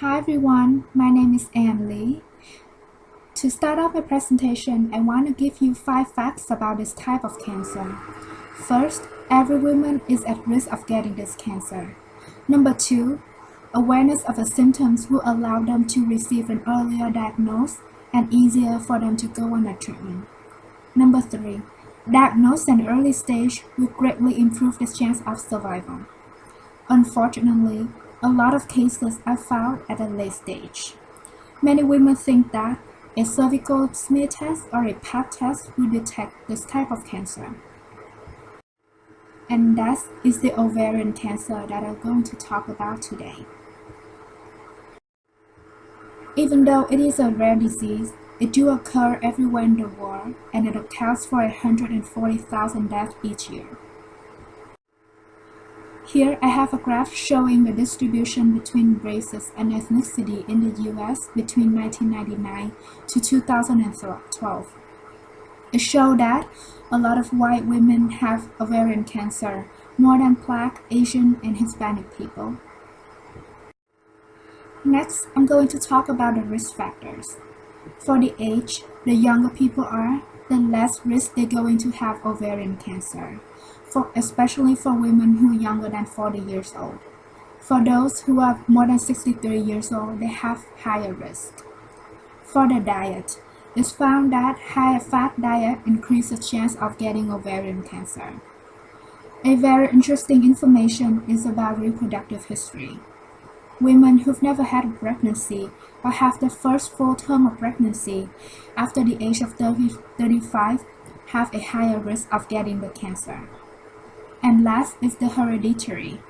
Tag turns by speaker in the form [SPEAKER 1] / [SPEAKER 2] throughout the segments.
[SPEAKER 1] Hi everyone, my name is Anne Lee. To start off my presentation, I want to give you 5 facts about this type of cancer. First, every woman is at risk of getting this cancer. Number 2, awareness of the symptoms will allow them to receive an earlier diagnosis and easier for them to go on a treatment. Number 3, diagnosis at an early stage will greatly improve the chance of survival. Unfortunately, a lot of cases are found at a late stage. Many women think that a cervical smear test or a pap test will detect this type of cancer. And that is the ovarian cancer that I'm going to talk about today. Even though it is a rare disease, it do occur everywhere in the world, and it accounts for 140,000 deaths each year. Here I have a graph showing the distribution between races and ethnicity in the US between 1999 to 2012. It shows that a lot of white women have ovarian cancer, more than Black, Asian, and Hispanic people. Next, I'm going to talk about the risk factors. For the age, the younger people are, the less risk they're going to have ovarian cancer. Especially for women who are younger than 40 years old. For those who are more than 63 years old, they have higher risk. For the diet, it's found that higher fat diet increases the chance of getting ovarian cancer. A very interesting information is about reproductive history. Women who've never had a pregnancy or have the first full term of pregnancy after the age of 35 have a higher risk of getting the cancer. And last is the hereditary.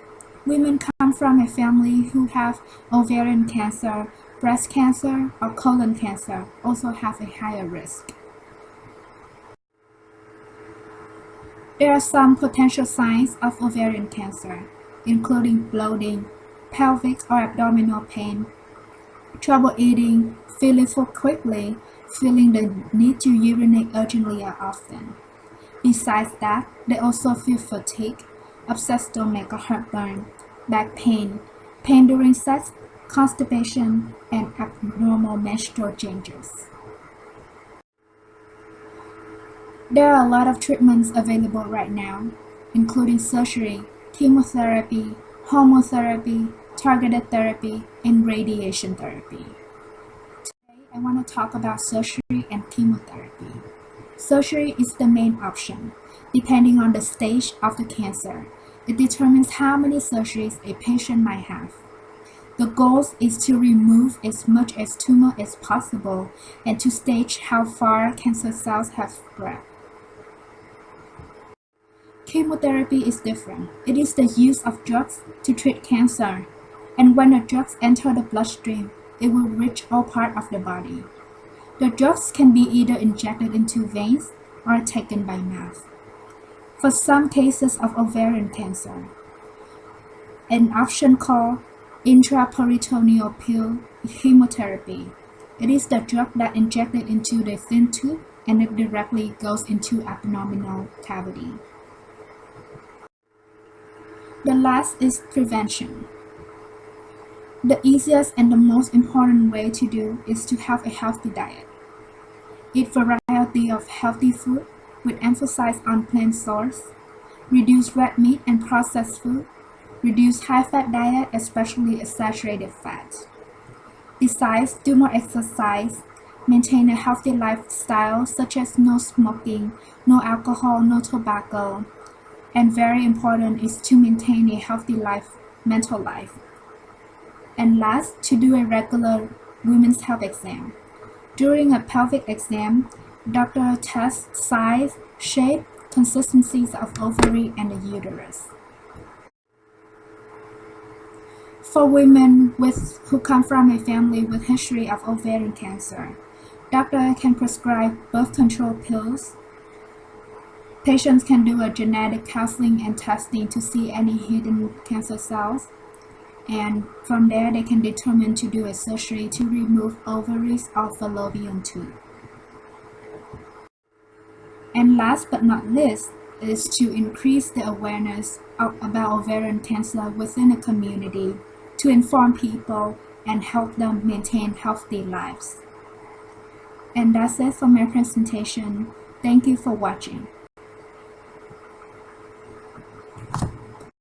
[SPEAKER 1] Women come from a family who have ovarian cancer, breast cancer, or colon cancer also have a higher risk. There are some potential signs of ovarian cancer, including bloating, pelvic or abdominal pain, trouble eating, feeling full quickly, feeling the need to urinate urgently or often. Besides that, they also feel fatigue, upset stomach or heartburn, back pain, pain during sex, constipation, and abnormal menstrual changes. There are a lot of treatments available right now, including surgery, chemotherapy, hormone therapy, targeted therapy, and radiation therapy. Today, I want to talk about surgery and chemotherapy. Surgery is the main option. Depending on the stage of the cancer, it determines how many surgeries a patient might have. The goal is to remove as much as tumor as possible and to stage how far cancer cells have spread. Chemotherapy is different. It is the use of drugs to treat cancer, and when the drugs enter the bloodstream, it will reach all parts of the body. The drugs can be either injected into veins or taken by mouth. For some cases of ovarian cancer, an option called intraperitoneal pill chemotherapy. It is the drug that injected into the thin tube and it directly goes into abdominal cavity. The last is prevention. The easiest and the most important way to do is to have a healthy diet. Eat variety of healthy food with emphasis on plant source. Reduce red meat and processed food. Reduce high-fat diet, especially saturated fat. Besides, do more exercise. Maintain a healthy lifestyle such as no smoking, no alcohol, no tobacco. And very important is to maintain a healthy mental life. And last, to do a regular women's health exam. During a pelvic exam, doctor tests size, shape, consistencies of ovary and the uterus. For women who come from a family with history of ovarian cancer, doctor can prescribe birth control pills. Patients can do a genetic counseling and testing to see any hidden cancer cells. And from there, they can determine to do a surgery to remove ovaries or fallopian tube. And last but not least is to increase the awareness about ovarian cancer within the community, to inform people and help them maintain healthy lives. And that's it for my presentation. Thank you for watching.